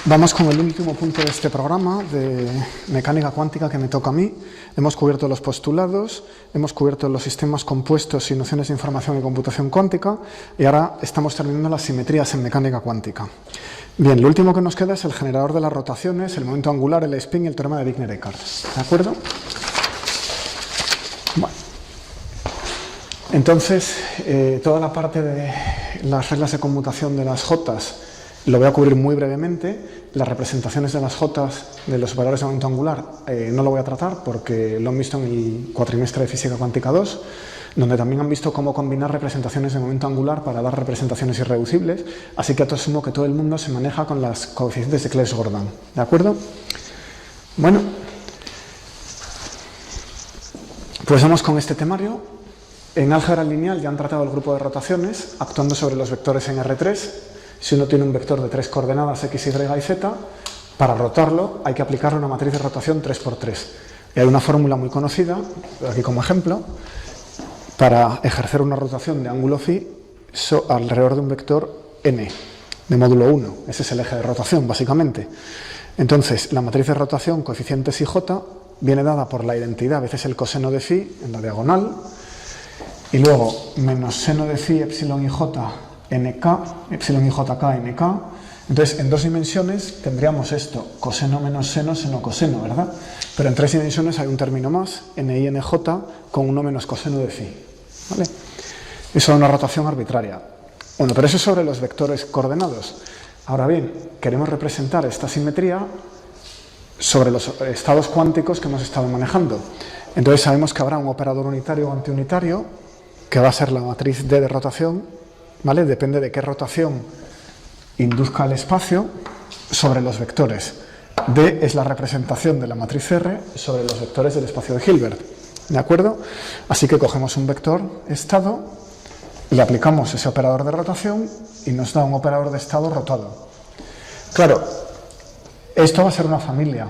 Vamos con el último punto de este programa de mecánica cuántica que me toca a mí. Hemos cubierto los postulados, hemos cubierto los sistemas compuestos y nociones de información y computación cuántica, y ahora estamos terminando las simetrías en mecánica cuántica. Bien, lo último que nos queda es el generador de las rotaciones, el momento angular, el spin y el teorema de Wigner-Eckardt. ¿De acuerdo? Bueno. Entonces, toda la parte de las reglas de conmutación de las Jotas lo voy a cubrir muy brevemente. Las representaciones de las Jotas de los operadores de momento angular no lo voy a tratar porque lo han visto en el cuatrimestre de Física Cuántica 2, donde también han visto cómo combinar representaciones de momento angular para dar representaciones irreducibles, así que asumo que todo el mundo se maneja con las coeficientes de Claes-Gordon. ¿De acuerdo? Bueno, pues vamos con este temario. En álgebra lineal ya han tratado el grupo de rotaciones actuando sobre los vectores en R3. Si uno tiene un vector de 3 coordenadas x, y y z, para rotarlo hay que aplicarle una matriz de rotación 3×3. Y hay una fórmula muy conocida, aquí como ejemplo, para ejercer una rotación de ángulo phi alrededor de un vector n, de módulo 1. Ese es el eje de rotación, básicamente. Entonces, la matriz de rotación coeficientes i j viene dada por la identidad, a veces el coseno de phi, en la diagonal, y luego menos seno de phi epsilon i j nk, epsilon i jk, nk. Entonces, en dos dimensiones tendríamos esto, coseno menos seno, seno coseno, ¿verdad? Pero en tres dimensiones hay un término más, ni, nj, con 1 menos coseno de phi, ¿vale? Eso es una rotación arbitraria. Bueno, pero eso es sobre los vectores coordenados. Ahora bien, queremos representar esta simetría sobre los estados cuánticos que hemos estado manejando. Entonces sabemos que habrá un operador unitario o antiunitario, que va a ser la matriz D de rotación, ¿vale? Depende de qué rotación induzca el espacio sobre los vectores. D es la representación de la matriz R sobre los vectores del espacio de Hilbert. ¿De acuerdo? Así que cogemos un vector estado, le aplicamos ese operador de rotación y nos da un operador de estado rotado. Claro, esto va a ser una familia,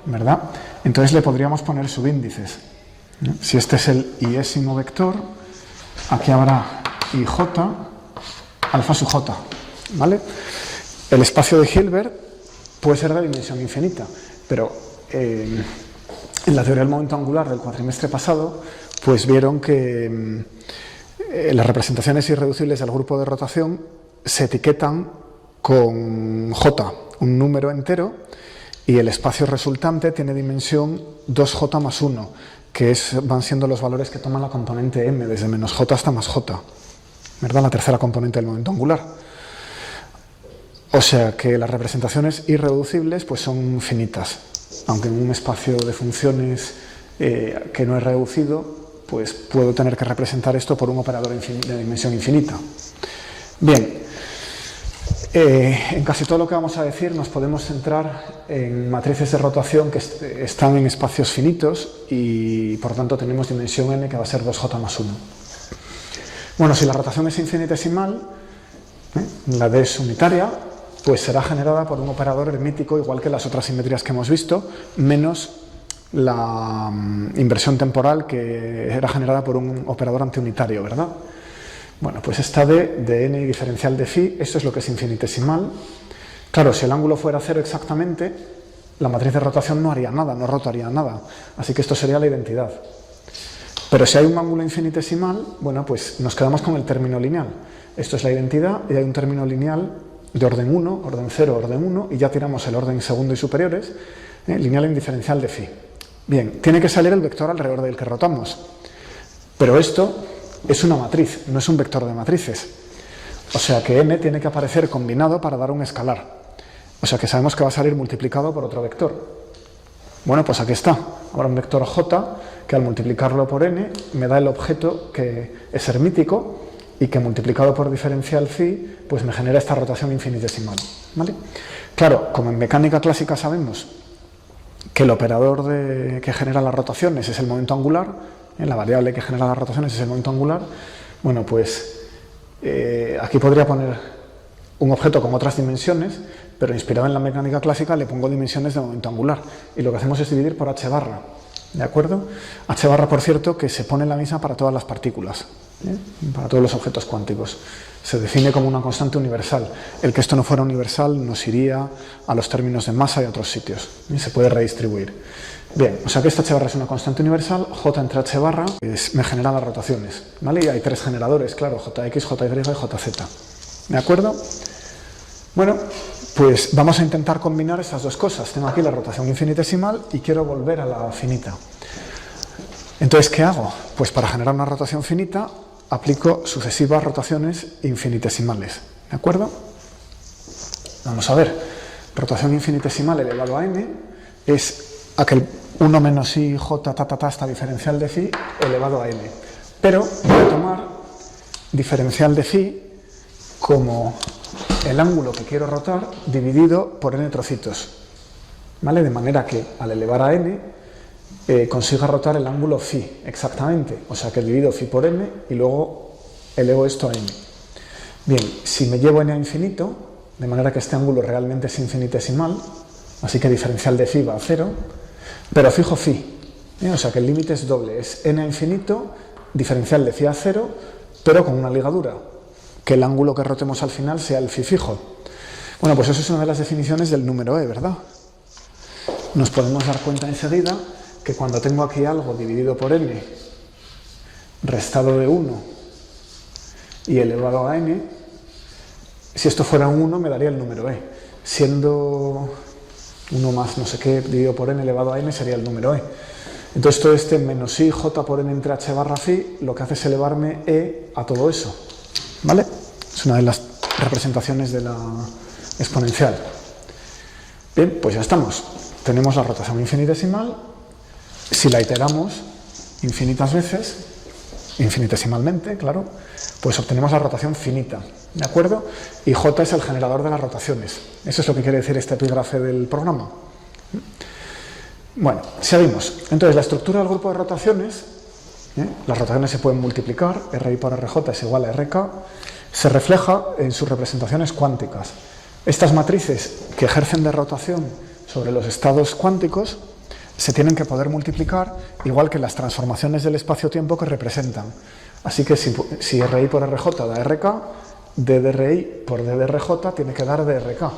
¿verdad? Entonces le podríamos poner subíndices. Si este es el iésimo vector, aquí habrá ij alfa sub j, ¿vale? El espacio de Hilbert puede ser de dimensión infinita, pero en la teoría del momento angular del cuatrimestre pasado, pues vieron que las representaciones irreducibles del grupo de rotación se etiquetan con j, un número entero, y el espacio resultante tiene dimensión 2j más 1, que van siendo los valores que toma la componente m, desde menos j hasta más j, ¿verdad? La tercera componente del momento angular. O sea que las representaciones irreducibles pues son finitas, aunque en un espacio de funciones que no es reducido, pues puedo tener que representar esto por un operador de dimensión infinita. Bien, en casi todo lo que vamos a decir nos podemos centrar en matrices de rotación que están en espacios finitos y por tanto tenemos dimensión n que va a ser 2j más 1. Bueno, si la rotación es infinitesimal, la D es unitaria, pues será generada por un operador hermítico, igual que las otras simetrías que hemos visto, menos la inversión temporal que era generada por un operador antiunitario, ¿verdad? Bueno, pues esta D de n y diferencial de phi, esto es lo que es infinitesimal. Claro, si el ángulo fuera 0 exactamente, la matriz de rotación no haría nada, no rotaría nada. Así que esto sería la identidad. Pero si hay un ángulo infinitesimal, bueno, pues nos quedamos con el término lineal. Esto es la identidad y hay un término lineal de orden 1, orden 0, orden 1, y ya tiramos el orden segundo y superiores, lineal en diferencial de phi. Bien, tiene que salir el vector alrededor del que rotamos. Pero esto es una matriz, no es un vector de matrices. O sea que n tiene que aparecer combinado para dar un escalar. O sea que sabemos que va a salir multiplicado por otro vector. Bueno, pues aquí está. Ahora un vector j que al multiplicarlo por n me da el objeto que es hermítico y que multiplicado por diferencial phi pues me genera esta rotación infinitesimal, ¿vale? Claro, como en mecánica clásica sabemos que el operador que genera las rotaciones es el momento angular, la variable que genera las rotaciones es el momento angular, bueno, pues aquí podría poner un objeto con otras dimensiones, pero inspirado en la mecánica clásica le pongo dimensiones de momento angular y lo que hacemos es dividir por h barra, ¿de acuerdo? H barra, por cierto, que se pone la misma para todas las partículas, para todos los objetos cuánticos. Se define como una constante universal. El que esto no fuera universal nos iría a los términos de masa y a otros sitios. Y se puede redistribuir. Bien, o sea que esta h barra es una constante universal, j entre h barra me genera las rotaciones, ¿vale? Y hay tres generadores, claro, jx, jy y jz. ¿De acuerdo? Bueno, pues vamos a intentar combinar estas dos cosas. Tengo aquí la rotación infinitesimal y quiero volver a la finita. Entonces, ¿qué hago? Pues para generar una rotación finita, aplico sucesivas rotaciones infinitesimales. ¿De acuerdo? Vamos a ver. Rotación infinitesimal elevado a n es aquel 1 menos i j hasta diferencial de phi elevado a n. Pero voy a tomar diferencial de phi como el ángulo que quiero rotar dividido por n trocitos. ¿Vale? De manera que al elevar a n consiga rotar el ángulo phi exactamente. O sea que divido phi por n y luego elevo esto a n. Bien, si me llevo n a infinito, de manera que este ángulo realmente es infinitesimal, así que diferencial de phi va a 0, pero fijo phi. O sea que el límite es doble, es n a infinito, diferencial de phi a 0, pero con una ligadura, que el ángulo que rotemos al final sea el phi fijo. Bueno, pues eso es una de las definiciones del número e, ¿verdad? Nos podemos dar cuenta enseguida que cuando tengo aquí algo dividido por n, restado de 1 y elevado a n, si esto fuera un 1 me daría el número e. Siendo 1 más no sé qué dividido por n elevado a n sería el número e. Entonces todo este menos i j por n entre h barra phi lo que hace es elevarme e a todo eso. ¿Vale? Es una de las representaciones de la exponencial. Bien, pues ya estamos. Tenemos la rotación infinitesimal. Si la iteramos infinitas veces, infinitesimalmente, claro, pues obtenemos la rotación finita. ¿De acuerdo? Y j es el generador de las rotaciones. Eso es lo que quiere decir este epígrafe del programa. Bueno, seguimos. Entonces, la estructura del grupo de rotaciones, las rotaciones se pueden multiplicar, RI por RJ es igual a RK, se refleja en sus representaciones cuánticas. Estas matrices que ejercen de rotación sobre los estados cuánticos se tienen que poder multiplicar, igual que las transformaciones del espacio-tiempo que representan. Así que si RI por RJ da RK, d de RI por d de RJ tiene que dar DRK.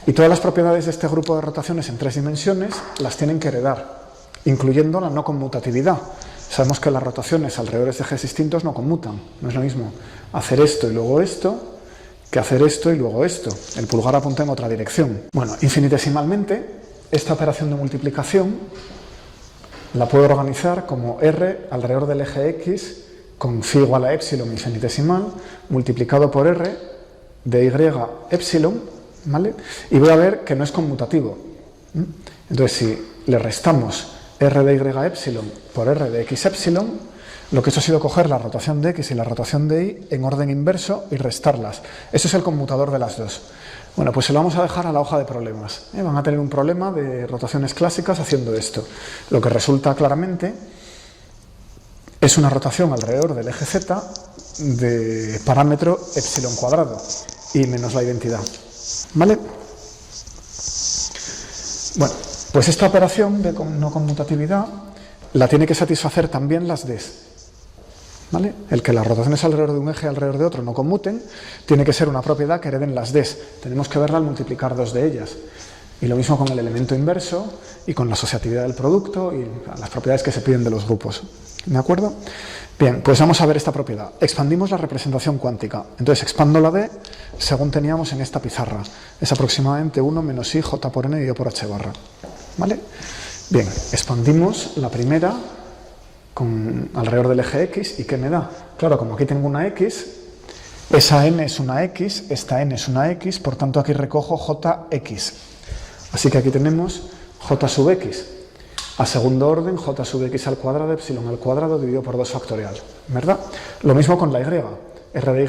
Y todas las propiedades de este grupo de rotaciones en tres dimensiones las tienen que heredar, incluyendo la no conmutatividad. Sabemos que las rotaciones alrededor de ejes distintos no conmutan. No es lo mismo hacer esto y luego esto que hacer esto y luego esto. El pulgar apunta en otra dirección. Bueno, infinitesimalmente, esta operación de multiplicación la puedo organizar como R alrededor del eje X con phi igual a epsilon infinitesimal multiplicado por R de Y epsilon, ¿vale? Y voy a ver que no es conmutativo. Entonces, si le restamos R de Y epsilon por R de X epsilon, lo que he hecho ha sido coger la rotación de X y la rotación de Y en orden inverso y restarlas. Eso es el conmutador de las dos. Bueno, pues se lo vamos a dejar a la hoja de problemas. Van a tener un problema de rotaciones clásicas haciendo esto. Lo que resulta claramente es una rotación alrededor del eje Z de parámetro epsilon cuadrado y menos la identidad. ¿Vale? Bueno, pues esta operación de no conmutatividad la tiene que satisfacer también las Ds. ¿Vale? El que las rotaciones alrededor de un eje y alrededor de otro no conmuten tiene que ser una propiedad que hereden las Ds. Tenemos que verla al multiplicar dos de ellas. Y lo mismo con el elemento inverso y con la asociatividad del producto y las propiedades que se piden de los grupos. ¿De acuerdo? Bien, pues vamos a ver esta propiedad. Expandimos la representación cuántica. Entonces expando la D según teníamos en esta pizarra. Es aproximadamente 1 menos i j por n dividido por h barra. ¿Vale? Bien, expandimos la primera alrededor del eje X, ¿y qué me da? Claro, como aquí tengo una X, esa n es una X, esta n es una X, por tanto aquí recojo jx. Así que aquí tenemos j sub x. A segundo orden, j sub x al cuadrado, epsilon al cuadrado, dividido por 2 factorial. ¿Verdad? Lo mismo con la y. R de y,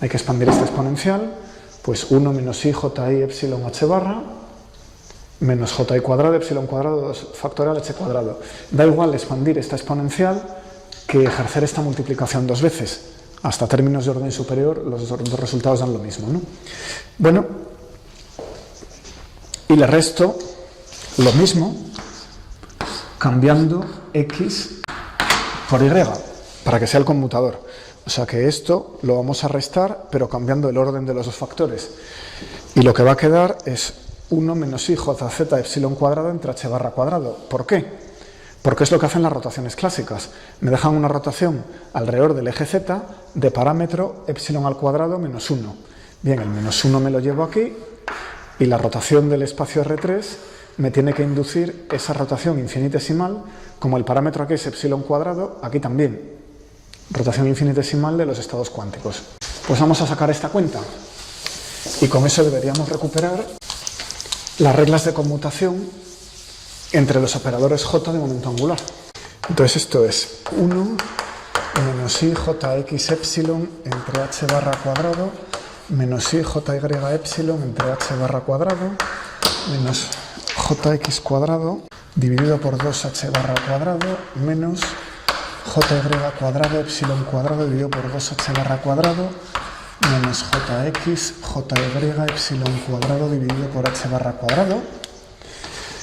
hay que expandir esta exponencial, pues 1 menos i j i epsilon h barra, menos j cuadrado, epsilon cuadrado, 2 factorial, h cuadrado. Da igual expandir esta exponencial que ejercer esta multiplicación dos veces. Hasta términos de orden superior, los dos resultados dan lo mismo, ¿no? Bueno, y le resto lo mismo cambiando x por y. para que sea el conmutador. O sea que esto lo vamos a restar, pero cambiando el orden de los dos factores. Y lo que va a quedar es 1 menos i jz epsilon cuadrado entre h barra cuadrado. ¿Por qué? Porque es lo que hacen las rotaciones clásicas. Me dejan una rotación alrededor del eje z de parámetro epsilon al cuadrado menos 1. Bien, el menos 1 me lo llevo aquí y la rotación del espacio R3 me tiene que inducir esa rotación infinitesimal, como el parámetro aquí es epsilon cuadrado, aquí también. Rotación infinitesimal de los estados cuánticos. Pues vamos a sacar esta cuenta. Y con eso deberíamos recuperar las reglas de conmutación entre los operadores J de momento angular. Entonces esto es 1 menos i jx epsilon entre h barra cuadrado menos i jy epsilon entre h barra cuadrado menos jx cuadrado dividido por 2h barra cuadrado menos jy cuadrado epsilon cuadrado dividido por 2h barra cuadrado menos jx jy epsilon cuadrado dividido por h barra cuadrado.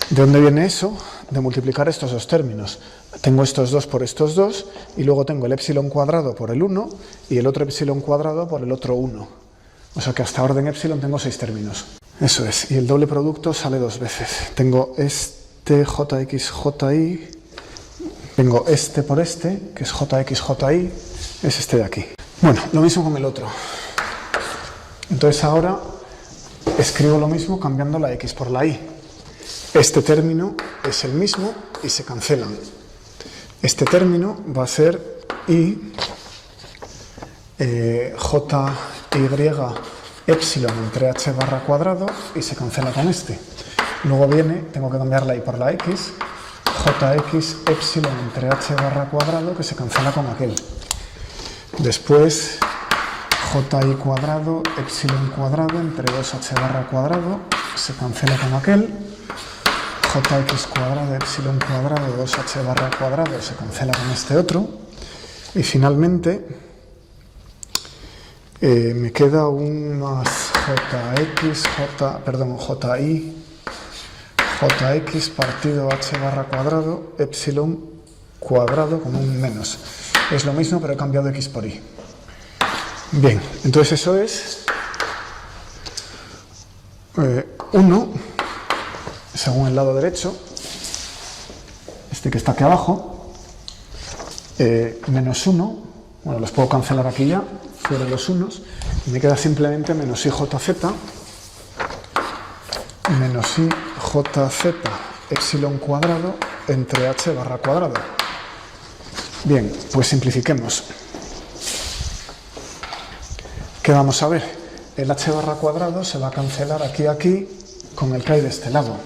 ¿De dónde viene eso? De multiplicar estos dos términos. Tengo estos dos por estos dos y luego tengo el epsilon cuadrado por el 1 y el otro epsilon cuadrado por el otro 1. O sea que hasta orden epsilon tengo 6 términos. Eso es. Y el doble producto sale 2 veces. Tengo este jxji, tengo este por este, que es jxji, es este de aquí. Bueno, lo mismo con el otro. Entonces ahora escribo lo mismo cambiando la x por la y. Este término es el mismo y se cancelan. Este término va a ser i jy epsilon entre h barra cuadrado y se cancela con este. Luego viene, tengo que cambiar la y por la x, jx epsilon entre h barra cuadrado que se cancela con aquel. Después ji cuadrado epsilon cuadrado entre 2h barra cuadrado se cancela con aquel. Jx cuadrado epsilon cuadrado 2h barra cuadrado se cancela con este otro. Y finalmente me queda un más jx partido h barra cuadrado epsilon cuadrado con un menos. Es lo mismo, pero he cambiado x por y. Bien, entonces eso es 1, según el lado derecho, este que está aquí abajo, menos 1, bueno, los puedo cancelar aquí ya, fuera los unos, y me queda simplemente menos i jz epsilon cuadrado entre h barra cuadrado. Bien, pues simplifiquemos. ¿Qué vamos a ver? El h barra cuadrado se va a cancelar aquí y aquí con el que hay de este lado.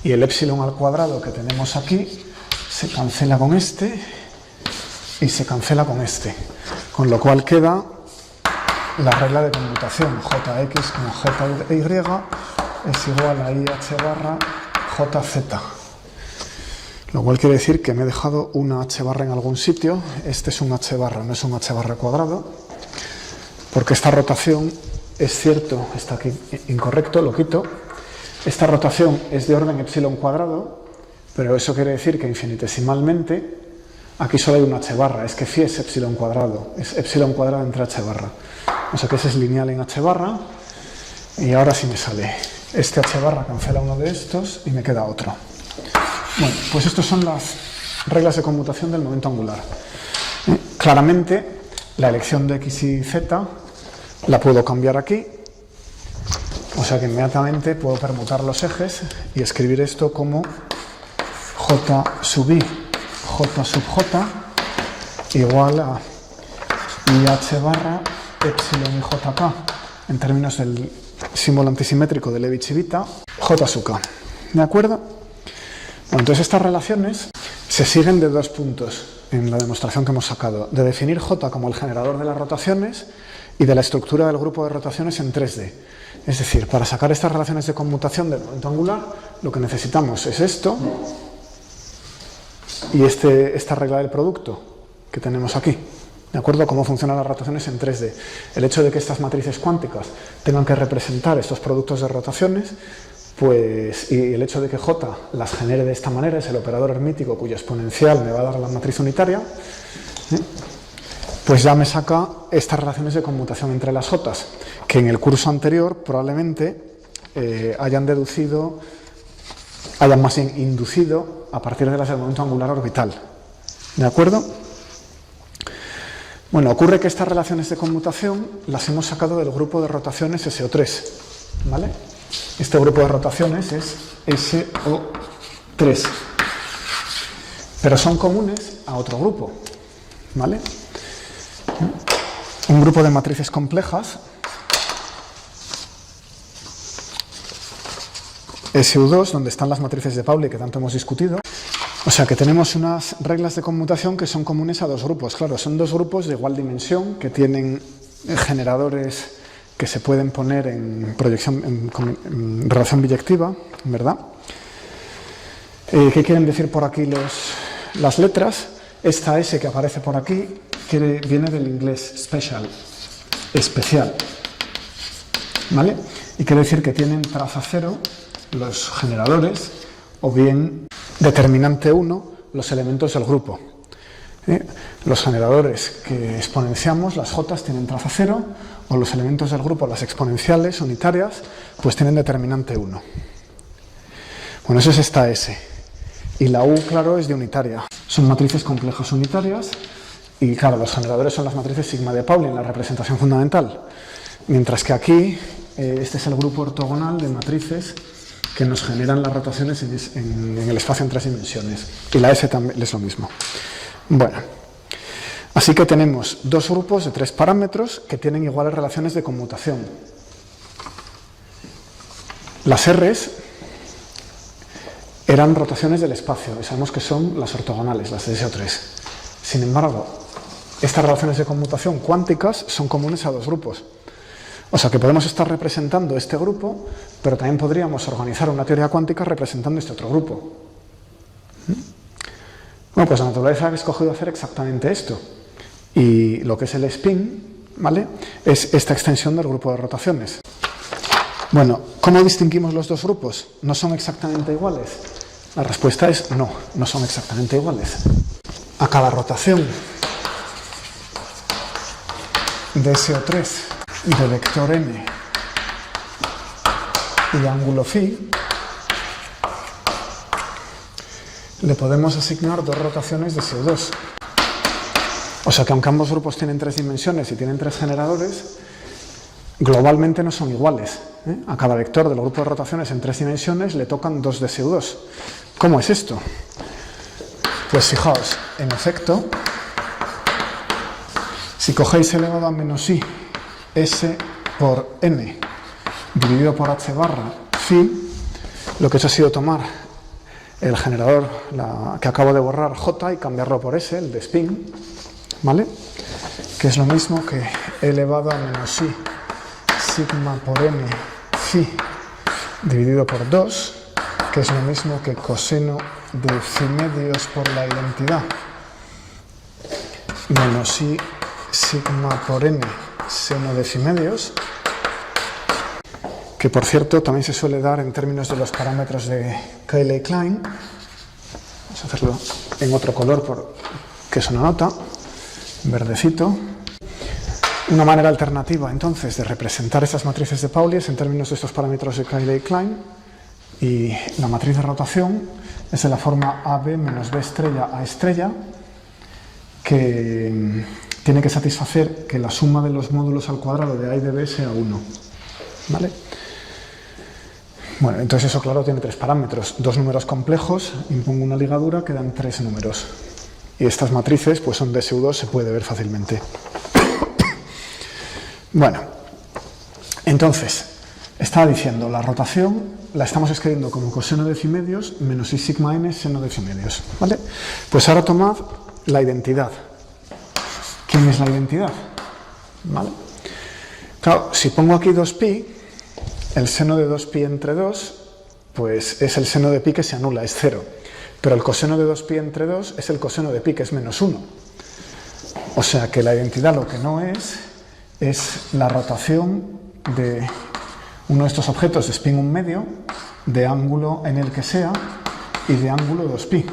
Y el epsilon al cuadrado que tenemos aquí se cancela con este y se cancela con este. Con lo cual queda la regla de conmutación. Jx con jy es igual a ih barra jz. Lo cual quiere decir que me he dejado una h barra en algún sitio. Este es un h barra, no es un h barra cuadrado. Porque esta rotación, es cierto, está aquí incorrecto, lo quito. Esta rotación es de orden epsilon cuadrado, pero eso quiere decir que infinitesimalmente aquí solo hay un h barra, es que phi es epsilon cuadrado, es epsilon cuadrado entre h barra. O sea que ese es lineal en h barra, y ahora sí me sale. Este h barra cancela uno de estos y me queda otro. Bueno, pues estas son las reglas de conmutación del momento angular. Claramente, la elección de x y z la puedo cambiar aquí, o sea que inmediatamente puedo permutar los ejes y escribir esto como j sub i, j sub j igual a ih barra epsilon y jk en términos del símbolo antisimétrico de Levi-Civita, j sub k. ¿De acuerdo? Bueno, entonces estas relaciones se siguen de 2 puntos en la demostración que hemos sacado, de definir j como el generador de las rotaciones y de la estructura del grupo de rotaciones en 3D. Es decir, para sacar estas relaciones de conmutación del momento angular, lo que necesitamos es esto y esta regla del producto que tenemos aquí. ¿De acuerdo? Cómo funcionan las rotaciones en 3D. El hecho de que estas matrices cuánticas tengan que representar estos productos de rotaciones, pues, y el hecho de que J las genere de esta manera, es el operador hermítico cuyo exponencial me va a dar la matriz unitaria, pues ya me saca estas relaciones de conmutación entre las jotas, que en el curso anterior probablemente hayan más bien inducido a partir de las del momento angular orbital. ¿De acuerdo? Bueno, ocurre que estas relaciones de conmutación las hemos sacado del grupo de rotaciones SO3, ¿vale? Este grupo de rotaciones es SO3, pero son comunes a otro grupo, ¿vale? Un grupo de matrices complejas, SU2, donde están las matrices de Pauli que tanto hemos discutido. O sea que tenemos unas reglas de conmutación que son comunes a dos grupos. Claro, son dos grupos de igual dimensión que tienen generadores que se pueden poner en proyección, en relación biyectiva, ¿verdad? ¿Qué quieren decir por aquí las letras? Esta S que aparece por aquí viene del inglés special, especial, ¿vale? Y quiere decir que tienen traza cero los generadores o bien determinante 1 los elementos del grupo. Los generadores que exponenciamos, las jotas, tienen traza 0, o los elementos del grupo, las exponenciales unitarias, pues tienen determinante 1. Bueno, eso es esta S. Y la U, claro, es de unitaria. Son matrices complejas unitarias, y claro, los generadores son las matrices sigma de Pauli en la representación fundamental. Mientras que aquí, este es el grupo ortogonal de matrices que nos generan las rotaciones en el espacio en 3 dimensiones. Y la S también es lo mismo. Bueno, así que tenemos dos grupos de 3 parámetros que tienen iguales relaciones de conmutación. Las R's eran rotaciones del espacio, y sabemos que son las ortogonales, las de SO3. Sin embargo, estas relaciones de conmutación cuánticas son comunes a dos grupos. O sea que podemos estar representando este grupo, pero también podríamos organizar una teoría cuántica representando este otro grupo. Bueno, pues la naturaleza ha escogido hacer exactamente esto. Y lo que es el spin, ¿vale?, es esta extensión del grupo de rotaciones. Bueno, ¿cómo distinguimos los dos grupos? ¿No son exactamente iguales? La respuesta es no, no son exactamente iguales. A cada rotación de SO3 de vector n y de ángulo phi, le podemos asignar dos rotaciones de SO2. O sea que aunque ambos grupos tienen 3 dimensiones y tienen 3 generadores, globalmente no son iguales. A cada vector del grupo de rotaciones en 3 dimensiones le tocan 2 de SU2. ¿Cómo es esto? Pues fijaos, en efecto, si cogéis elevado a menos i S por n dividido por h barra phi, lo que he hecho ha sido tomar el generador que acabo de borrar J y cambiarlo por S, el de spin, ¿vale? Que es lo mismo que elevado a menos i sigma por n phi dividido por 2, que es lo mismo que coseno de phi medios por la identidad menos i sigma por n seno de phi medios, que por cierto también se suele dar en términos de los parámetros de Cayley-Klein. Vamos a hacerlo en otro color que es una nota, verdecito. Una manera alternativa entonces de representar esas matrices de Pauli es en términos de estos parámetros de Cayley-Klein, y la matriz de rotación es de la forma AB menos B estrella A estrella, que tiene que satisfacer que la suma de los módulos al cuadrado de A y de B sea 1. ¿Vale? Bueno, entonces eso, claro, tiene 3 parámetros. 2 números complejos, impongo una ligadura, quedan 3 números. Y estas matrices pues son de SU2, se puede ver fácilmente. Bueno, entonces, estaba diciendo, la rotación la estamos escribiendo como coseno de phi medios menos i sigma n seno de phi medios. ¿Vale? Pues ahora tomad la identidad. ¿Quién es la identidad? ¿Vale? Claro, si pongo aquí 2pi, el seno de 2pi entre 2, pues es el seno de pi que se anula, es 0. Pero el coseno de 2pi entre 2 es el coseno de pi, que es menos 1. O sea que la identidad lo que no es la rotación de uno de estos objetos de spin 1 medio, de ángulo en el que sea, y de ángulo 2pi.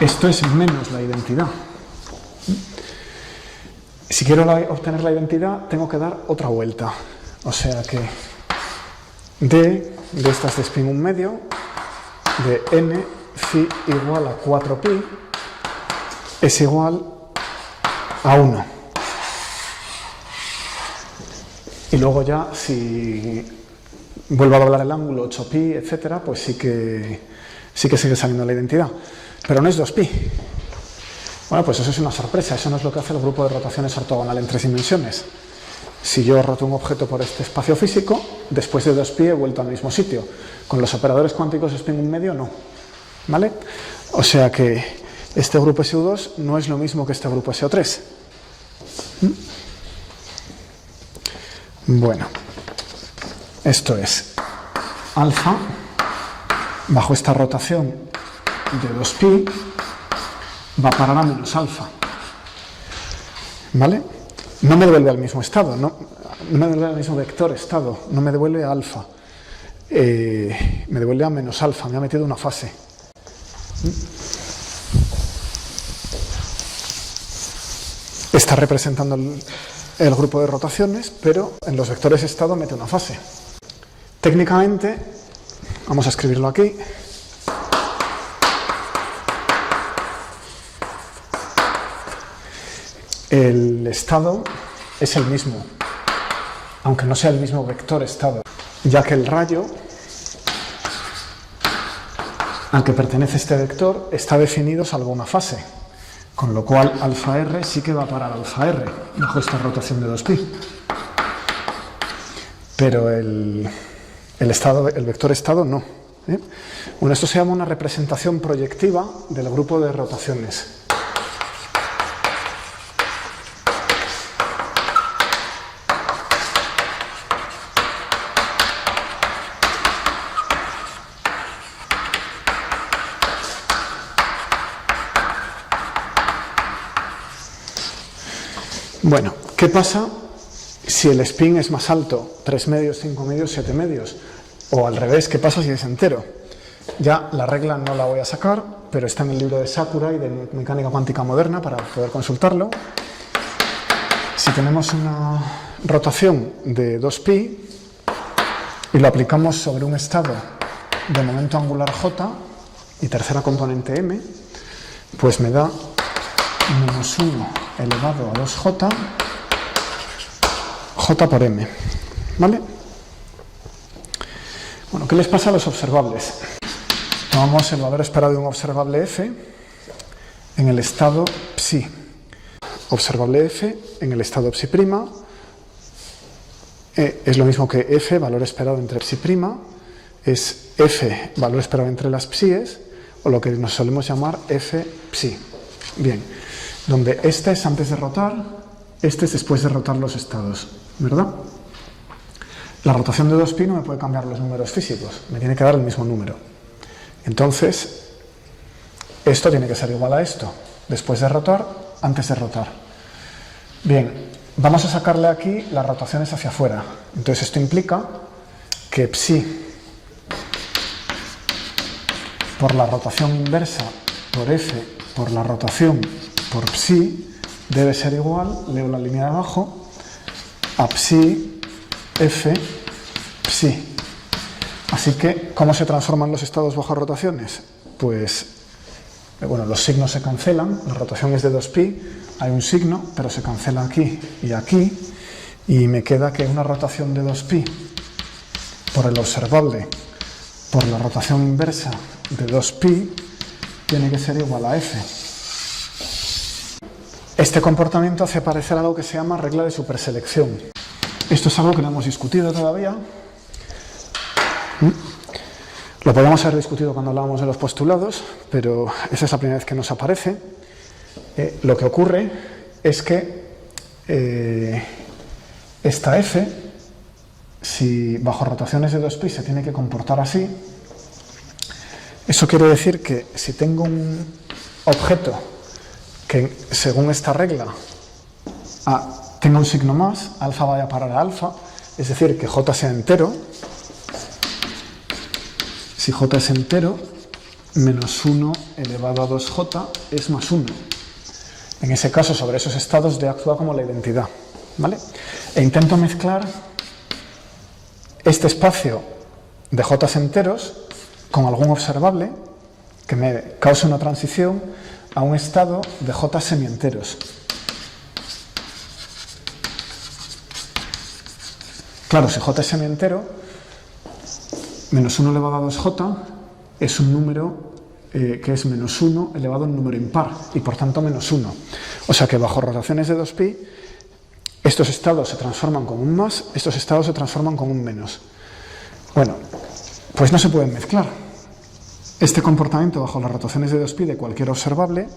Esto es menos la identidad. Si quiero obtener la identidad, tengo que dar otra vuelta. O sea que D de estas de spin 1 medio, de n phi igual a 4pi, es igual a 1. Y luego ya, si vuelvo a doblar el ángulo, 8pi, etcétera, pues sí que sigue saliendo la identidad. Pero no es 2pi. Bueno, pues eso es una sorpresa. Eso no es lo que hace el grupo de rotaciones ortogonal en 3 dimensiones. Si yo roto un objeto por este espacio físico, después de 2pi he vuelto al mismo sitio. Con los operadores cuánticos spin 1 medio, no. ¿Vale? O sea que este grupo SU2 no es lo mismo que este grupo SO3. Bueno, esto es alfa bajo esta rotación de 2pi va a parar a menos alfa. ¿Vale? No me devuelve al mismo estado, no me devuelve al mismo vector estado, no me devuelve a alfa, me devuelve a menos alfa, me ha metido una fase. Está representando el grupo de rotaciones, pero en los vectores estado mete una fase. Técnicamente, vamos a escribirlo aquí. El estado es el mismo, aunque no sea el mismo vector estado, ya que el rayo al que pertenece este vector está definido salvo una fase, con lo cual alfa r sí que va a parar alfa r bajo esta rotación de 2pi. Pero el vector estado no. Bueno, esto se llama una representación proyectiva del grupo de rotaciones. Bueno, ¿qué pasa si el spin es más alto? 3 medios, 5 medios, 7 medios. O al revés, ¿qué pasa si es entero? Ya la regla no la voy a sacar, pero está en el libro de Sakurai de Mecánica Cuántica Moderna para poder consultarlo. Si tenemos una rotación de 2pi y lo aplicamos sobre un estado de momento angular j y tercera componente m, pues me da menos 1 elevado a 2j, j por m, ¿vale? Bueno, ¿qué les pasa a los observables? Tomamos el valor esperado de un observable f en el estado psi. Observable f en el estado psi', es lo mismo que f, valor esperado entre psi', es f, valor esperado entre las psies, o lo que nos solemos llamar f psi. Bien, donde este es antes de rotar, este es después de rotar los estados, ¿verdad? La rotación de 2pi no me puede cambiar los números físicos, me tiene que dar el mismo número. Entonces, esto tiene que ser igual a esto, después de rotar, antes de rotar. Bien, vamos a sacarle aquí las rotaciones hacia afuera. Entonces esto implica que psi por la rotación inversa por f por la rotación por psi debe ser igual, leo la línea de abajo, a psi f psi. Así que, ¿cómo se transforman los estados bajo rotaciones? Pues, bueno, los signos se cancelan, la rotación es de 2pi, hay un signo, pero se cancela aquí y aquí, y me queda que una rotación de 2pi por el observable por la rotación inversa de 2pi tiene que ser igual a f. Este comportamiento hace parecer algo que se llama regla de superselección. Esto es algo que no hemos discutido todavía. Lo podríamos haber discutido cuando hablábamos de los postulados, pero esa es la primera vez que nos aparece. Lo que ocurre es que esta f, si bajo rotaciones de 2pi se tiene que comportar así, eso quiere decir que si tengo un objeto que según esta regla tenga un signo más, alfa vaya a parar a alfa, es decir, que j sea entero. Si j es entero, menos 1 elevado a 2j es más 1. En ese caso, sobre esos estados, D actúa como la identidad, ¿vale? E intento mezclar este espacio de J enteros con algún observable que me cause una transición a un estado de J semienteros. Claro, si J es semientero, menos 1 elevado a 2J es un número que es menos 1 elevado a un número impar, y por tanto menos 1. O sea que bajo rotaciones de 2pi, estos estados se transforman con un más, estos estados se transforman con un menos. Bueno, pues no se pueden mezclar. Este comportamiento bajo las rotaciones de 2pi de cualquier observable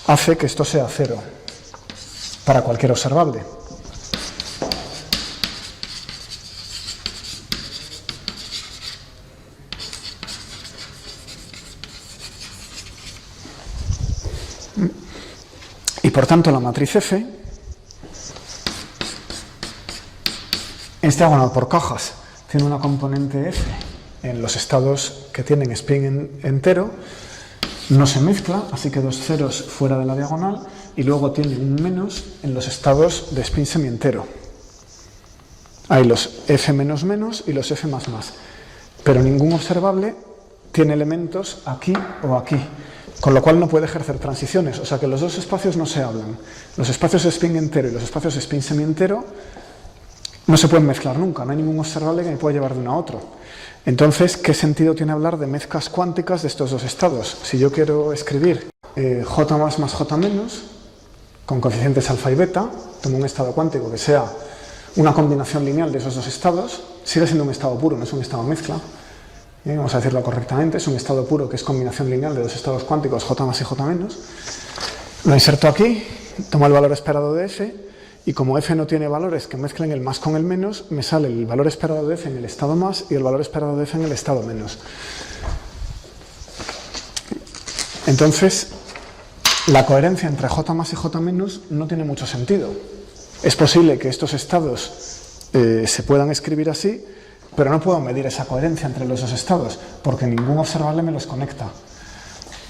hace que esto sea 0 para cualquier observable. Y por tanto la matriz F es diagonal por cajas. Tiene una componente F en los estados que tienen spin entero, no se mezcla, así que dos ceros fuera de la diagonal, y luego tiene un menos en los estados de spin semientero. Hay los F menos menos y los F más más, pero ningún observable tiene elementos aquí o aquí, con lo cual no puede ejercer transiciones, o sea que los dos espacios no se hablan. Los espacios de spin entero y los espacios de spin semientero no se pueden mezclar nunca, no hay ningún observable que me pueda llevar de uno a otro. Entonces, ¿qué sentido tiene hablar de mezclas cuánticas de estos dos estados? Si yo quiero escribir J más J menos, con coeficientes alfa y beta, tomo un estado cuántico que sea una combinación lineal de esos dos estados, sigue siendo un estado puro, no es un estado mezcla. Vamos a decirlo correctamente, es un estado puro que es combinación lineal de dos estados cuánticos J más y J menos. Lo inserto aquí, tomo el valor esperado de F, y como F no tiene valores que mezclen el más con el menos, me sale el valor esperado de F en el estado más y el valor esperado de F en el estado menos. Entonces, la coherencia entre J más y J menos no tiene mucho sentido. Es posible que estos estados se puedan escribir así, pero no puedo medir esa coherencia entre los dos estados, porque ningún observable me los conecta.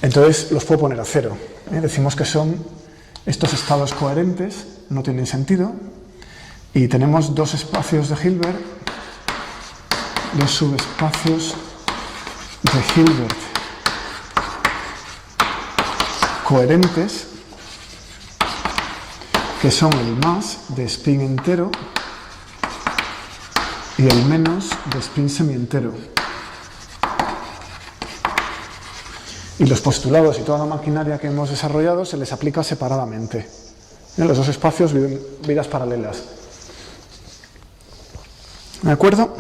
Entonces los puedo poner a cero. Decimos que son estos estados coherentes, no tienen sentido, y tenemos dos espacios de Hilbert, dos subespacios de Hilbert coherentes, que son el más de spin entero y el menos de spin semientero. Y los postulados y toda la maquinaria que hemos desarrollado se les aplica separadamente. Los dos espacios viven vidas paralelas. ¿De acuerdo?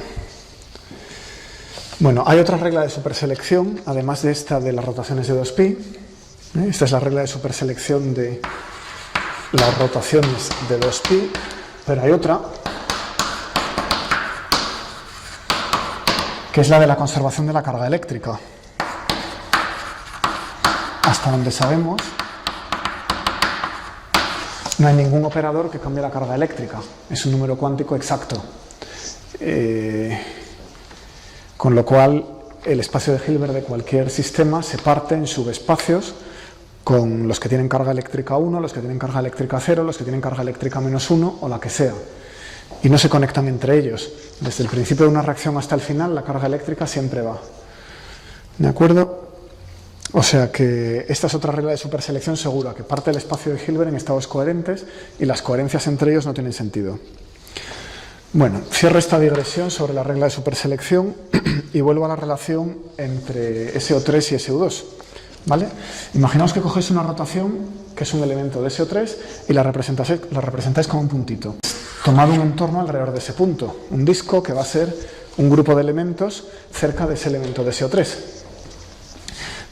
Bueno, hay otra regla de superselección, además de esta de las rotaciones de 2pi. Esta es la regla de superselección de las rotaciones de 2pi, pero hay otra, que es la de la conservación de la carga eléctrica. Hasta donde sabemos, no hay ningún operador que cambie la carga eléctrica. Es un número cuántico exacto. Con lo cual, el espacio de Hilbert de cualquier sistema se parte en subespacios con los que tienen carga eléctrica 1, los que tienen carga eléctrica 0, los que tienen carga eléctrica menos 1 o la que sea. Y no se conectan entre ellos. Desde el principio de una reacción hasta el final, la carga eléctrica siempre va. ¿De acuerdo? O sea que esta es otra regla de superselección segura, que parte del espacio de Hilbert en estados coherentes y las coherencias entre ellos no tienen sentido. Bueno, cierro esta digresión sobre la regla de superselección y vuelvo a la relación entre SO3 y SU2. ¿Vale? Imaginaos que cogéis una rotación que es un elemento de SO3 y la representáis con un puntito. Tomad un entorno alrededor de ese punto, un disco que va a ser un grupo de elementos cerca de ese elemento de SO3.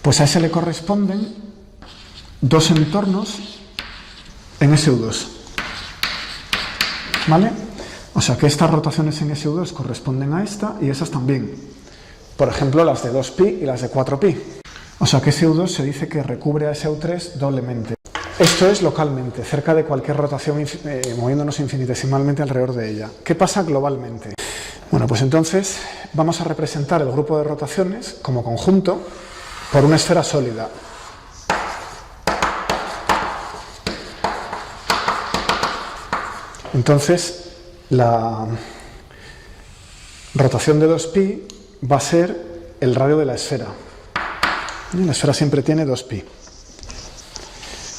Pues a ese le corresponden dos entornos en SU2. ¿Vale? O sea que estas rotaciones en SU2 corresponden a esta y esas también. Por ejemplo, las de 2pi y las de 4pi. O sea que SU2 se dice que recubre a SU3 doblemente. Esto es localmente, cerca de cualquier rotación, moviéndonos infinitesimalmente alrededor de ella. ¿Qué pasa globalmente? Bueno, pues entonces vamos a representar el grupo de rotaciones como conjunto por una esfera sólida. Entonces, la rotación de 2pi va a ser el radio de la esfera. La esfera siempre tiene 2pi.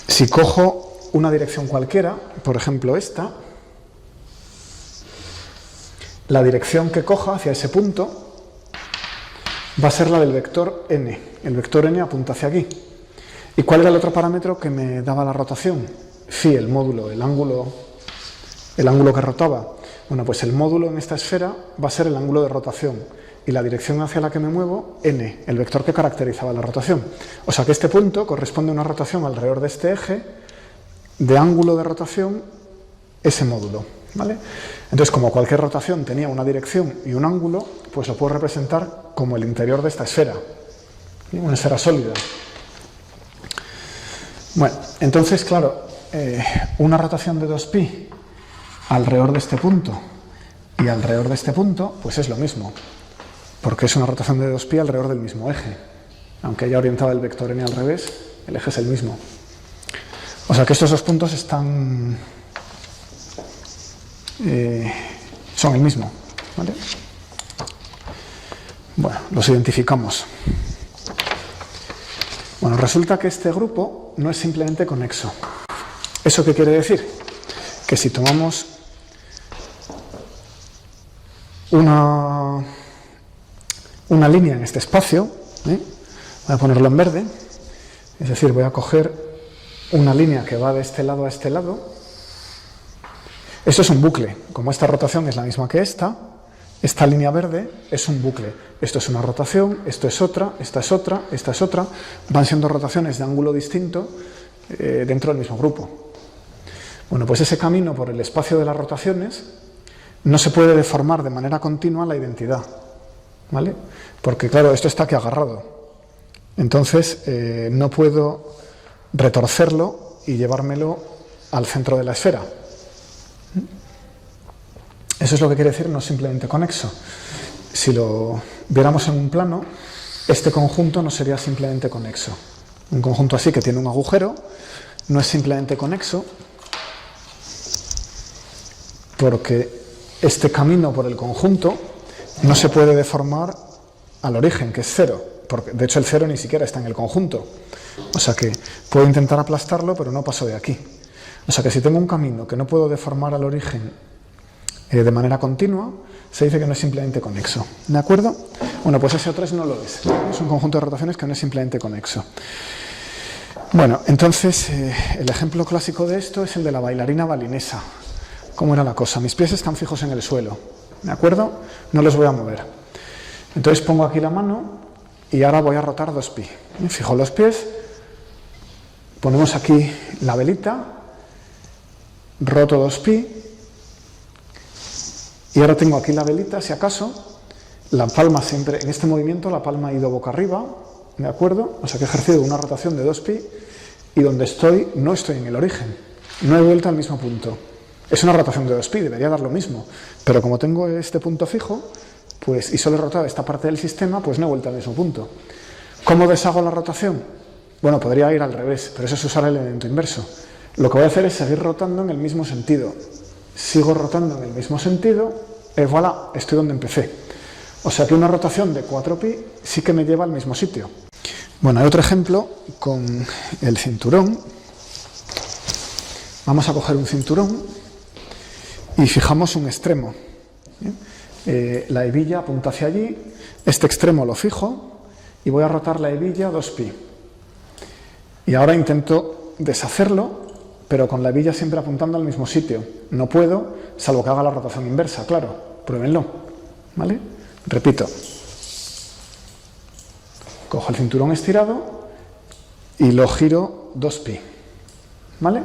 Si cojo una dirección cualquiera, por ejemplo esta, la dirección que coja hacia ese punto va a ser la del vector n. El vector n apunta hacia aquí. ¿Y cuál era el otro parámetro que me daba la rotación? Phi, el módulo, el ángulo que rotaba. Bueno, pues el módulo en esta esfera va a ser el ángulo de rotación y la dirección hacia la que me muevo, n, el vector que caracterizaba la rotación. O sea que este punto corresponde a una rotación alrededor de este eje de ángulo de rotación ese módulo, ¿vale? Entonces, como cualquier rotación tenía una dirección y un ángulo, pues lo puedo representar como el interior de esta esfera, una esfera sólida. Bueno, entonces, claro, una rotación de 2pi alrededor de este punto y alrededor de este punto, pues es lo mismo, porque es una rotación de 2pi alrededor del mismo eje. Aunque haya orientado el vector n al revés, el eje es el mismo. O sea que estos dos puntos están... son el mismo, ¿vale? Bueno, los identificamos. Bueno, resulta que este grupo no es simplemente conexo. ¿Eso qué quiere decir? Que si tomamos una línea en este espacio, voy a ponerlo en verde, es decir, voy a coger una línea que va de este lado a este lado. Esto es un bucle. Como esta rotación es la misma que esta línea verde es un bucle. Esto es una rotación, esto es otra, esta es otra, esta es otra. Van siendo rotaciones de ángulo distinto dentro del mismo grupo. Bueno, pues ese camino por el espacio de las rotaciones no se puede deformar de manera continua la identidad, ¿vale? Porque, claro, esto está aquí agarrado. Entonces, no puedo retorcerlo y llevármelo al centro de la esfera. Eso es lo que quiere decir no simplemente conexo. Si lo viéramos en un plano, este conjunto no sería simplemente conexo. Un conjunto así que tiene un agujero no es simplemente conexo porque este camino por el conjunto no se puede deformar al origen, que es cero. Porque, de hecho, el cero ni siquiera está en el conjunto. O sea que puedo intentar aplastarlo, pero no paso de aquí. O sea que si tengo un camino que no puedo deformar al origen de manera continua, se dice que no es simplemente conexo. ¿De acuerdo? Bueno, pues SO3 no lo es. Es un conjunto de rotaciones que no es simplemente conexo. Bueno, entonces, el ejemplo clásico de esto es el de la bailarina balinesa. ¿Cómo era la cosa? Mis pies están fijos en el suelo. ¿De acuerdo? No los voy a mover. Entonces pongo aquí la mano y ahora voy a rotar 2pi. Fijo los pies, ponemos aquí la velita, roto 2pi, y ahora tengo aquí la velita, si acaso, la palma siempre, en este movimiento la palma ha ido boca arriba, ¿de acuerdo? O sea que he ejercido una rotación de 2pi y donde estoy, no estoy en el origen, no he vuelto al mismo punto. Es una rotación de 2pi, debería dar lo mismo, pero como tengo este punto fijo, pues, y solo he rotado esta parte del sistema, pues no he vuelto al mismo punto. ¿Cómo deshago la rotación? Bueno, podría ir al revés, pero eso es usar el elemento inverso. Lo que voy a hacer es seguir rotando en el mismo sentido. Sigo rotando en el mismo sentido, y voilà, estoy donde empecé. O sea que una rotación de 4pi sí que me lleva al mismo sitio. Bueno, hay otro ejemplo con el cinturón. Vamos a coger un cinturón y fijamos un extremo. La hebilla apunta hacia allí, este extremo lo fijo y voy a rotar la hebilla 2pi. Y ahora intento deshacerlo, pero con la hebilla siempre apuntando al mismo sitio. No puedo, salvo que haga la rotación inversa, claro. Pruébenlo, ¿vale? Repito. Cojo el cinturón estirado y lo giro 2pi, ¿vale?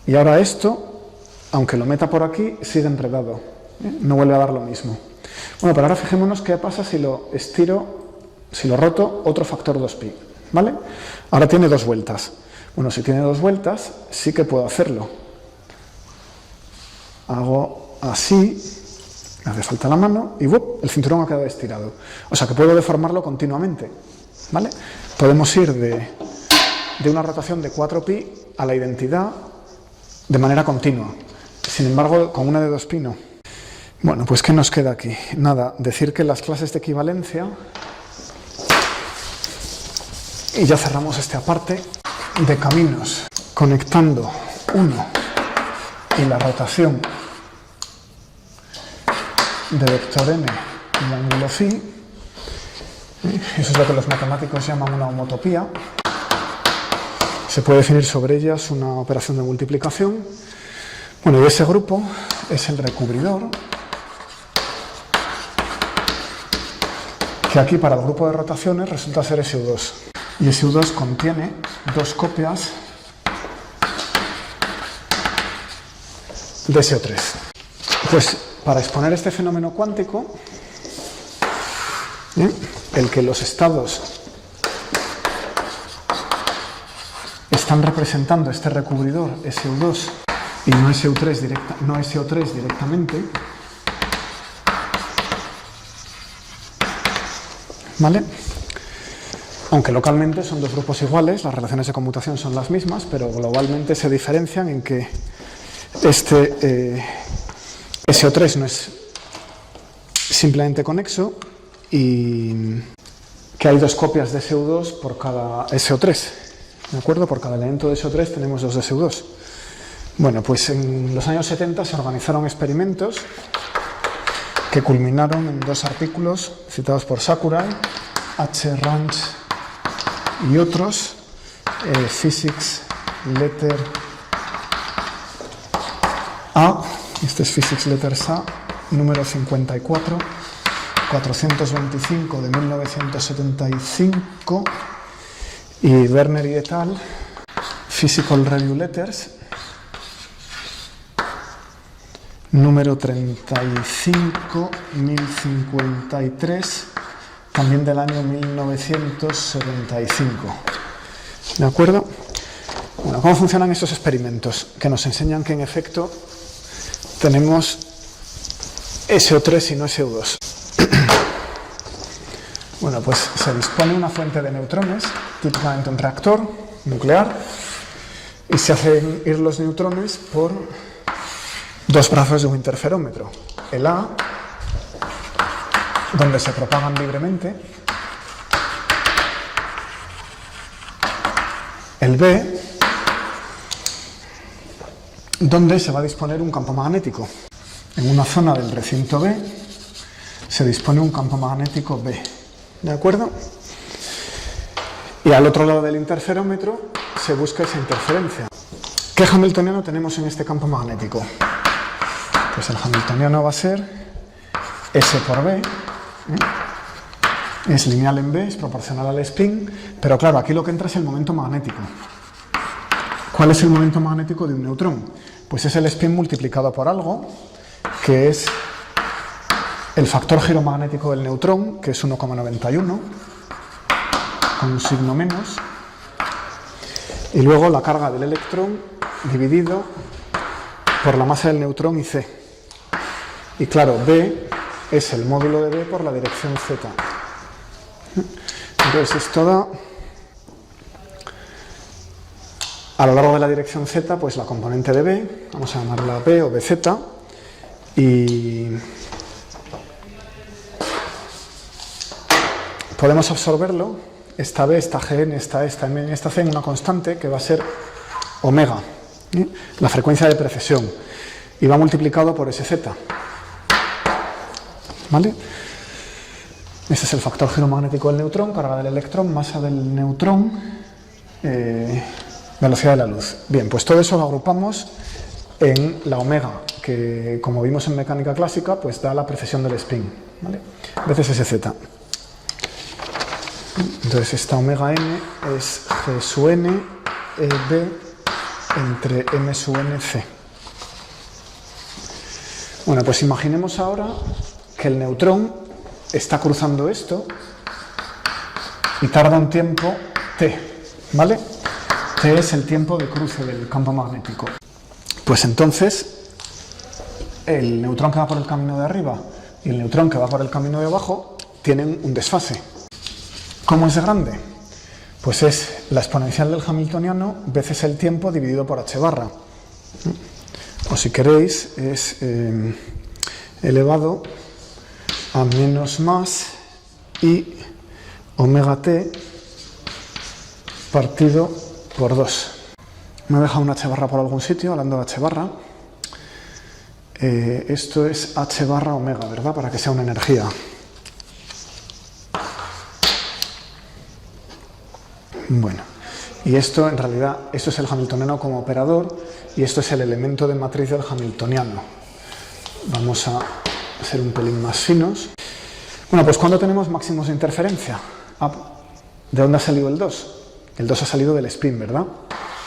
Y ahora esto, aunque lo meta por aquí, sigue enredado, no vuelve a dar lo mismo. Bueno, pero ahora fijémonos qué pasa si lo estiro, si lo roto, otro factor 2pi, ¿vale? Ahora tiene 2 vueltas. Bueno, si tiene 2 vueltas, sí que puedo hacerlo. Hago así, me hace falta la mano y ¡bup! El cinturón ha quedado estirado. O sea que puedo deformarlo continuamente, ¿vale? Podemos ir de una rotación de 4pi a la identidad de manera continua. Sin embargo, con una de 2pi no. Bueno, pues ¿qué nos queda aquí? Nada, decir que las clases de equivalencia, y ya cerramos esta parte, de caminos conectando 1 y la rotación de vector n y ángulo phi, eso es lo que los matemáticos llaman una homotopía. Se puede definir sobre ellas una operación de multiplicación. Bueno, y ese grupo es el recubridor, que aquí para el grupo de rotaciones resulta ser SU2. Y SU2 contiene 2 copias de SO3. Pues para exponer este fenómeno cuántico, el que los estados están representando este recubridor SU2 y no SO3 directamente, ¿vale? Aunque localmente son 2 grupos iguales, las relaciones de conmutación son las mismas, pero globalmente se diferencian en que este SO3 no es simplemente conexo y que hay 2 copias de SU2 por cada SO3, ¿de acuerdo? Por cada elemento de SO3 tenemos 2 de SU2. Bueno, pues en los años 70 se organizaron experimentos que culminaron en 2 artículos citados por Sakurai, H. Ranch y otros, Physics Letter A, este es Physics Letters A, número 54, 425 de 1975, y Werner y et al, Physical Review Letters, número 35.053, también del año 1975. ¿De acuerdo? Bueno, ¿cómo funcionan estos experimentos? Que nos enseñan que en efecto tenemos SO3 y no SO2. Bueno, pues se dispone una fuente de neutrones, típicamente un reactor nuclear, y se hacen ir los neutrones por 2 brazos de un interferómetro. El A, donde se propagan libremente, el B, donde se va a disponer un campo magnético. En una zona del recinto B se dispone un campo magnético B, ¿de acuerdo? Y al otro lado del interferómetro se busca esa interferencia. ¿Qué hamiltoniano tenemos en este campo magnético? Pues el hamiltoniano va a ser S por B, es lineal en B, es proporcional al spin, pero claro, aquí lo que entra es el momento magnético. ¿Cuál es el momento magnético de un neutrón? Pues es el spin multiplicado por algo, que es el factor giro magnético del neutrón, que es 1,91, con un signo menos, y luego la carga del electrón dividido por la masa del neutrón y C. Y claro, B es el módulo de B por la dirección Z. Entonces esto da, a lo largo de la dirección Z, pues la componente de B, vamos a llamarla B o BZ, y podemos absorberlo, esta B, esta Gn, esta E, esta M y esta C, en una constante que va a ser omega, la frecuencia de precesión, y va multiplicado por SZ. ¿Vale? Este es el factor giro magnético del neutrón, carga del electrón, masa del neutrón, velocidad de la luz. Bien, pues todo eso lo agrupamos en la omega, que como vimos en mecánica clásica, pues da la precesión del spin, ¿vale? Veces SZ. Entonces esta omega n es G sub n B entre M sub n C. Bueno, pues imaginemos ahora que el neutrón está cruzando esto y tarda un tiempo t, ¿vale? T es el tiempo de cruce del campo magnético. Pues entonces el neutrón que va por el camino de arriba y el neutrón que va por el camino de abajo tienen un desfase. ¿Cómo es grande? Pues es la exponencial del hamiltoniano veces el tiempo dividido por h barra. o si queréis, es elevado a menos más y omega t partido por 2. Me he dejado una h barra por algún sitio, hablando de h barra. Esto es h barra omega, ¿verdad? Para que sea una energía. Bueno, y esto en realidad, esto es el hamiltoniano como operador y esto es el elemento de matriz del hamiltoniano. Vamos a ser un pelín más finos. Bueno, pues ¿cuándo tenemos máximos de interferencia? ¿De dónde ha salido el 2? El 2 ha salido del spin, ¿verdad?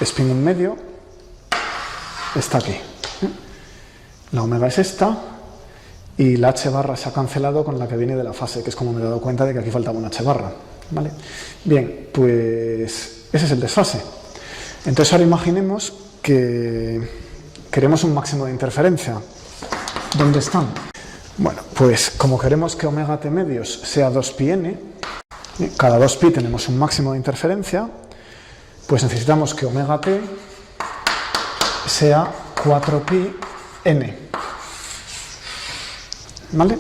Spin 1 medio está aquí. La omega es esta y la h barra se ha cancelado con la que viene de la fase, que es como me he dado cuenta de que aquí faltaba una h barra. ¿Vale? Bien, pues ese es el desfase. Entonces ahora imaginemos que queremos un máximo de interferencia. ¿Dónde están? Bueno, pues como queremos que omega t medios sea 2πn, cada 2π tenemos un máximo de interferencia, pues necesitamos que omega t sea 4πn. ¿Vale?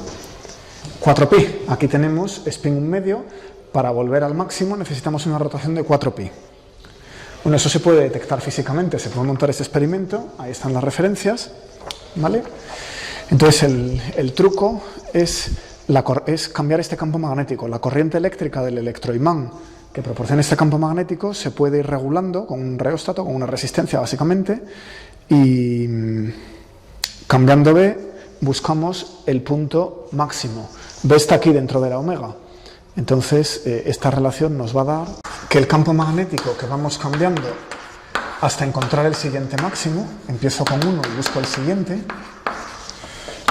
4π, aquí tenemos spin 1 medio, para volver al máximo necesitamos una rotación de 4π. Bueno, eso se puede detectar físicamente, se puede montar este experimento, ahí están las referencias, ¿vale? Entonces el truco es cambiar este campo magnético. La corriente eléctrica del electroimán que proporciona este campo magnético se puede ir regulando con un reóstato, con una resistencia básicamente, y cambiando B buscamos el punto máximo. B está aquí dentro de la omega. Entonces esta relación nos va a dar que el campo magnético que vamos cambiando hasta encontrar el siguiente máximo, empiezo con 1 y busco el siguiente,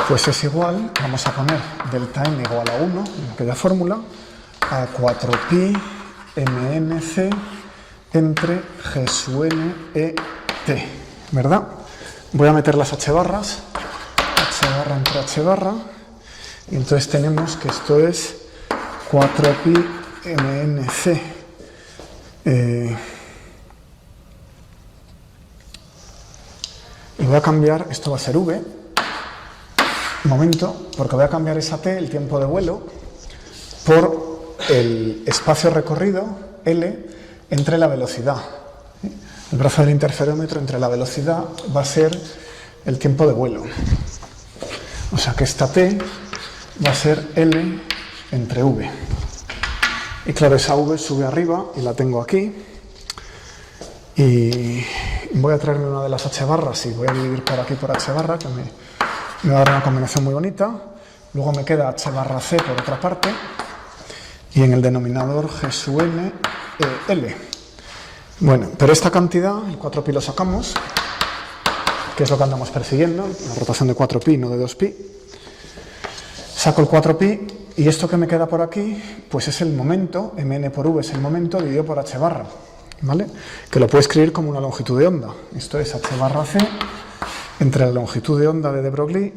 pues es igual, vamos a poner delta n igual a 1, en aquella fórmula, a 4π mnc entre g sub n e t, ¿verdad? Voy a meter las h barras, h barra entre h barra, y entonces tenemos que esto es 4π mnc. Y voy a cambiar, esto va a ser v, un momento, porque voy a cambiar esa t, el tiempo de vuelo, por el espacio recorrido, L, entre la velocidad. El brazo del interferómetro entre la velocidad va a ser el tiempo de vuelo. O sea que esta t va a ser L entre v. Y claro, esa v sube arriba y la tengo aquí. Y voy a traerme una de las h barras y voy a dividir por aquí por h barra, que me va a dar una combinación muy bonita. Luego me queda h barra c por otra parte. Y en el denominador g sub n L. Bueno, pero esta cantidad, el 4π lo sacamos, que es lo que andamos persiguiendo, la rotación de 4π, no de 2π. Saco el 4π y esto que me queda por aquí, pues es el momento, mn por v es el momento dividido por h barra, ¿vale? Que lo puedo escribir como una longitud de onda. Esto es h barra c entre la longitud de onda de de Broglie,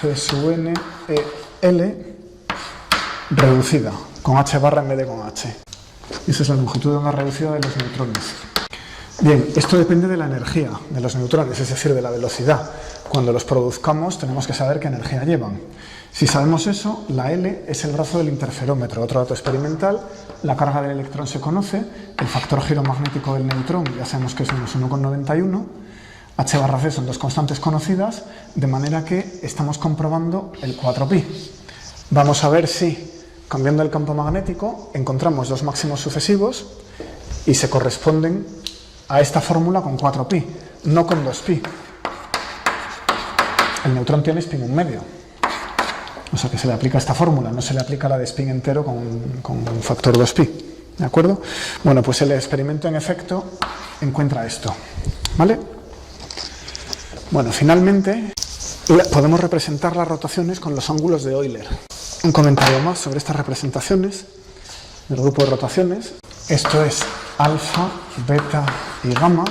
g sub n L, reducida, con h barra en vez de con h. Esa es la longitud de onda reducida de los neutrones. Bien, esto depende de la energía de los neutrones, es decir, de la velocidad. Cuando los produzcamos tenemos que saber qué energía llevan. Si sabemos eso, la L es el brazo del interferómetro. Otro dato experimental, la carga del electrón se conoce, el factor giro magnético del neutrón ya sabemos que es menos 1,91, h barra c son dos constantes conocidas, de manera que estamos comprobando el 4π. Vamos a ver si, cambiando el campo magnético, encontramos dos máximos sucesivos y se corresponden a esta fórmula con 4π, no con 2π. El neutrón tiene spin 1 medio. O sea que se le aplica esta fórmula, no se le aplica la de spin entero con un factor 2π. ¿De acuerdo? Bueno, pues el experimento en efecto encuentra esto. ¿Vale? Bueno, finalmente podemos representar las rotaciones con los ángulos de Euler. Un comentario más sobre estas representaciones del grupo de rotaciones. Esto es alfa, beta y gamma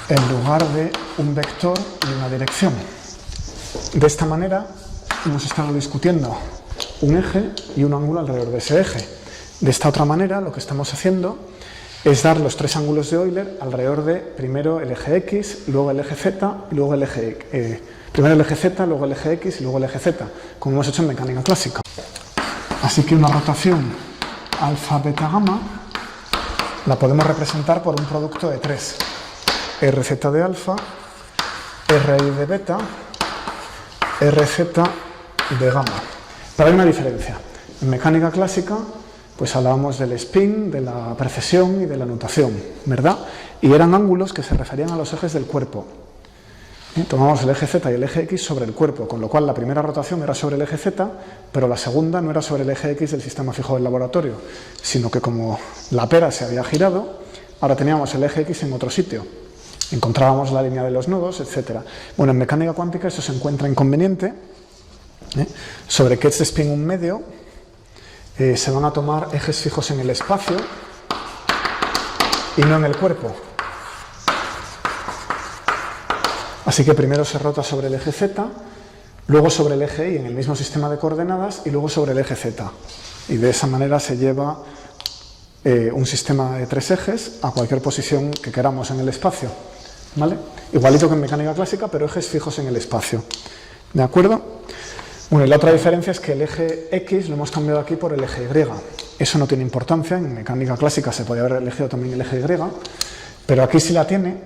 en lugar de un vector y una dirección. De esta manera hemos estado discutiendo un eje y un ángulo alrededor de ese eje. De esta otra manera lo que estamos haciendo es dar los tres ángulos de Euler alrededor de primero el eje X, luego el eje Z y luego el eje primero el eje Z, luego el eje X y luego el eje Z, como hemos hecho en mecánica clásica. Así que una rotación alfa, beta, gamma la podemos representar por un producto de tres: RZ de alfa, RI de beta, RZ de gamma. Pero hay una diferencia. En mecánica clásica pues hablábamos del spin, de la precesión y de la nutación, ¿verdad? Y eran ángulos que se referían a los ejes del cuerpo. Tomamos el eje Z y el eje X sobre el cuerpo, con lo cual la primera rotación era sobre el eje Z, pero la segunda no era sobre el eje X del sistema fijo del laboratorio, sino que como la pera se había girado, ahora teníamos el eje X en otro sitio. Encontrábamos la línea de los nodos, etc. Bueno, en mecánica cuántica eso se encuentra inconveniente, sobre que este spin un medio, se van a tomar ejes fijos en el espacio y no en el cuerpo. Así que primero se rota sobre el eje Z, luego sobre el eje Y en el mismo sistema de coordenadas y luego sobre el eje Z. Y de esa manera se lleva un sistema de tres ejes a cualquier posición que queramos en el espacio, ¿vale? Igualito que en mecánica clásica, pero ejes fijos en el espacio. ¿De acuerdo? Bueno, y la otra diferencia es que el eje X lo hemos cambiado aquí por el eje Y. Eso no tiene importancia, en mecánica clásica se podía haber elegido también el eje Y, pero aquí sí la tiene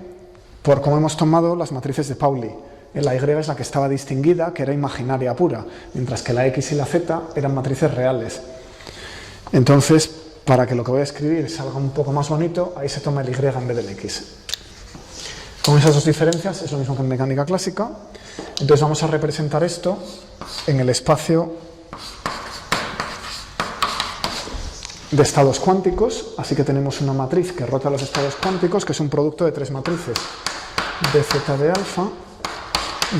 por cómo hemos tomado las matrices de Pauli. La Y es la que estaba distinguida, que era imaginaria pura, mientras que la X y la Z eran matrices reales. Entonces, para que lo que voy a escribir salga un poco más bonito, ahí se toma el Y en vez del X. Con esas dos diferencias es lo mismo que en mecánica clásica. Entonces vamos a representar esto en el espacio de estados cuánticos, así que tenemos una matriz que rota los estados cuánticos, que es un producto de tres matrices: dz de alfa,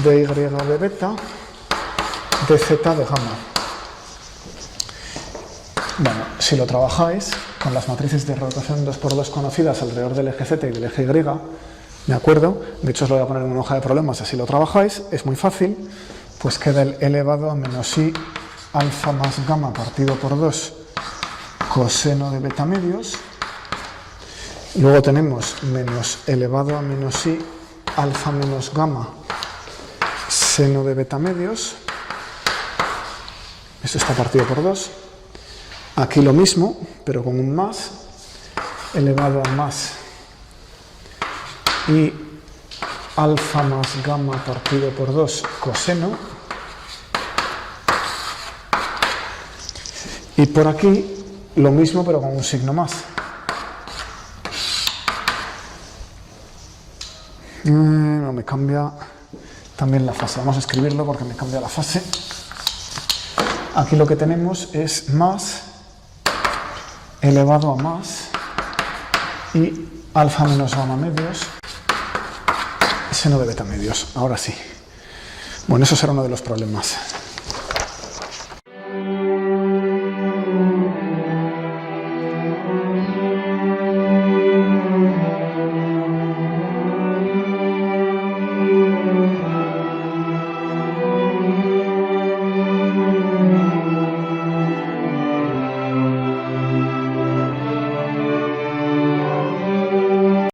dy de beta, dz de gamma. Bueno, si lo trabajáis con las matrices de rotación 2×2 conocidas alrededor del eje Z y del eje Y, ¿de acuerdo? De hecho os lo voy a poner en una hoja de problemas, así lo trabajáis, es muy fácil. Pues queda el elevado a menos i alfa más gamma partido por 2 coseno de beta medios. Luego tenemos menos elevado a menos i alfa menos gamma seno de beta medios. Esto está partido por 2. Aquí lo mismo, pero con un más, elevado a más i alfa más gamma partido por 2 coseno. Y por aquí lo mismo, pero con un signo más. No me cambia también la fase. Vamos a escribirlo porque me cambia la fase. Aquí lo que tenemos es más elevado a más y alfa menos gamma medios seno de beta medios. Ahora sí. Bueno, eso será uno de los problemas.